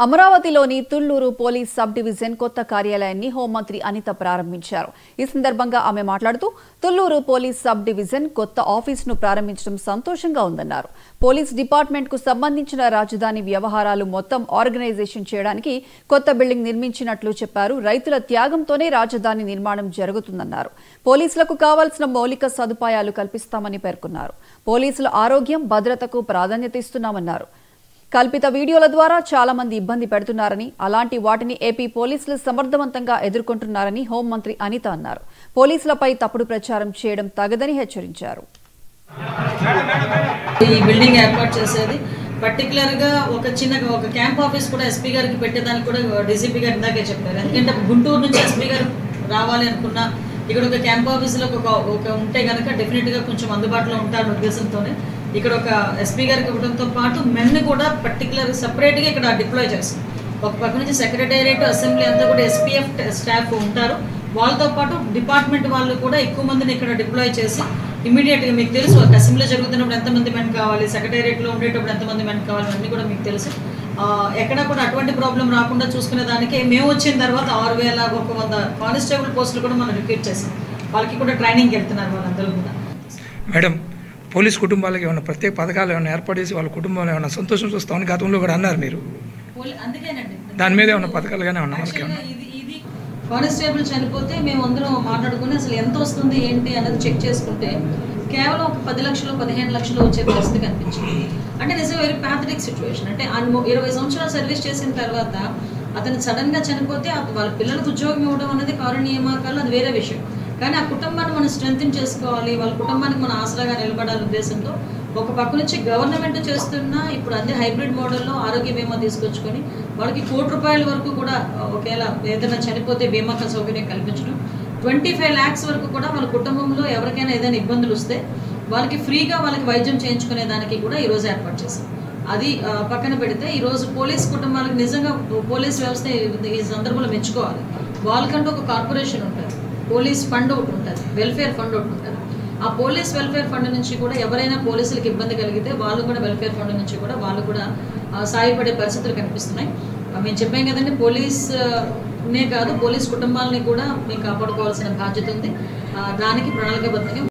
అమరావతిలోని Tulluru police sub division కొత్త కార్యాలయాన్ని హోంమంత్రి అనిత ప్రారంభించారు. ఈ సందర్భంగా ఆమె మాట్లాడుతూ తుళ్లూరు పోలీస్ సబ్ డివిజన్ కొత్త ఆఫీసును ప్రారంభించడం సంతోషంగా ఉందన్నారు. పోలీస్ డిపార్ట్మెంట్ కు సంబంధించిన రాజధాని వ్యవహారాలు మొత్తం ఆర్గనైజేషన్ చేయడానికి కొత్త బిల్డింగ్ నిర్మించినట్లు చెప్పారు. రైతుల త్యాగంతోనే రాజధాని నిర్మాణం జరుగుతుందన్నారు. పోలీసులకు కావాల్సిన మౌలిక సదుపాయాలు కల్పిస్తామని పేర్కొన్నారు. పోలీసుల ఆరోగ్యం, భద్రతకు ప్రాధాన్యత ఇస్తున్నామన్నారు. కల్పిత వీడియోల ద్వారా చాలా మంది ఇబ్బంది పెడుతున్నారని, అలాంటి వాటిని ఏపీ పోలీసులు సమర్థవంతంగా ఎదుర్కొంటున్నారని హోంమంత్రి అనిత అన్నారు. పోలీసులపై తప్పుడు ప్రచారం చేయడం తగదని హెచ్చరించారు. ఈ బిల్డింగ్ ఏర్పాటు చేసేది పర్టికులర్ గా ఒక క్యాంప్ ఆఫీస్ కూడా ఎస్పీ గారికి పెట్టేదానికి కూడా డీసీపీ గారు ఇందాకే చెప్పారు. ఎందుకంటే గుంటూరు నుంచి ఎస్పీ గారు రావాలి అనుకున్నా ఇక్కడ ఒక క్యాంప్ ఆఫీసులో ఒక ఉంటే కనుక డెఫినెట్ గా కొంచెం అందుబాటులో ఉంటారన్న ఉద్దేశంతోనే ఇక్కడ ఒక ఎస్పీ గారికి ఇవ్వడంతో పాటు మెన్ కూడా పర్టికులర్ సపరేట్గా ఇక్కడ డిప్లాయ్ చేస్తాం. ఒక పక్క నుంచి సెక్రటేరియట్, అసెంబ్లీ అంతా కూడా ఎస్పీఎఫ్ స్టాఫ్ ఉంటారు. వాళ్ళతో పాటు డిపార్ట్మెంట్ వాళ్ళు కూడా ఎక్కువ మందిని ఇక్కడ డిప్లాయ్ చేసి ఇమీడియట్గా మీకు తెలుసు ఒక అసెంబ్లీ జరుగుతున్నప్పుడు ఎంతమంది మెన్ కావాలి, సెక్రటేరియట్లో ఉండేటప్పుడు ఎంతమంది మెన్ కావాలి, అన్నీ కూడా మీకు తెలుసు. ఎక్కడ కూడా అటువంటి ప్రాబ్లం రాకుండా చూసుకునే దానికి మేము వచ్చిన తర్వాత 6100 కానిస్టేబుల్ పోస్టులు కూడా మనం రిక్రూట్ చేసాం. వాళ్ళకి కూడా ట్రైనింగ్ వెళ్తున్నారు వాళ్ళందరూ కూడా. మేడం, పోలీస్ కుటుంబాలకు ఏమైనా ప్రత్యేక పథకాలు ఏమైనా ఏర్పాటు చేసి వాళ్ళ కుటుంబంలో ఏమైనా సంతోషం చూస్తామని గతంలో కూడా అన్నారు మీరు. అందుకేనండి దాని మీద ఏమైనా పథకాలు కానీ ఏమన్నా ఇది కానిస్టేబుల్ చనిపోతే మేము అందరం మాట్లాడుకుని అసలు ఎంత వస్తుంది ఏంటి అన్నది చెక్ చేసుకుంటే కేవలం ఒక 10 లక్షలు 15 లక్షలు వచ్చే పరిస్థితి కనిపించింది. అంటే నిజం వెరీ ప్యాథటిక్ సిచ్యువేషన్. అంటే 20 సంవత్సరాలు సర్వీస్ చేసిన తర్వాత అతను సడన్గా చనిపోతే వాళ్ళ పిల్లలకు ఉద్యోగం ఇవ్వడం అనేది కారు నియామకాలు, అది వేరే విషయం. కానీ ఆ కుటుంబాన్ని మనం స్ట్రెంథెన్ చేసుకోవాలి, వాళ్ళ కుటుంబానికి మన ఆసరాగా నిలబడాలి ఉద్దేశంతో ఒక పక్క నుంచి గవర్నమెంట్ చేస్తున్న ఇప్పుడు అన్ని హైబ్రిడ్ మోడల్లో ఆరోగ్య బీమా తీసుకొచ్చుకొని వాళ్ళకి ₹1,00,00,000 వరకు కూడా ఒకవేళ ఏదైనా చనిపోతే బీమా సౌకర్యం కల్పించడం, 25 lakhs వరకు కూడా వాళ్ళ కుటుంబంలో ఎవరికైనా ఏదైనా ఇబ్బందులు వస్తే వాళ్ళకి ఫ్రీగా వాళ్ళకి వైద్యం చేయించుకునే దానికి కూడా ఈరోజు ఏర్పాటు చేశాం. అది పక్కన పెడితే ఈరోజు పోలీస్ కుటుంబాలకు నిజంగా పోలీస్ వ్యవస్థ ఈ సందర్భంలో మెచ్చుకోవాలి. వాళ్ళకంటూ ఒక కార్పొరేషన్ ఉంటుంది, పోలీస్ ఫండ్ ఒకటి ఉంటుంది, వెల్ఫేర్ ఫండ్ ఒకటి ఉంటుంది. ఆ పోలీస్ వెల్ఫేర్ ఫండ్ నుంచి కూడా ఎవరైనా పోలీసులకు ఇబ్బంది కలిగితే వాళ్ళు కూడా వెల్ఫేర్ ఫండ్ నుంచి కూడా వాళ్ళు కూడా సాయపడే పరిస్థితులు కనిపిస్తున్నాయి. మేము చెప్పాం కదండి, పోలీస్నే కాదు పోలీస్ కుటుంబాలని కూడా మేము కాపాడుకోవాల్సిన బాధ్యత ఉంది. దానికి ప్రణాళికాబద్ధంగా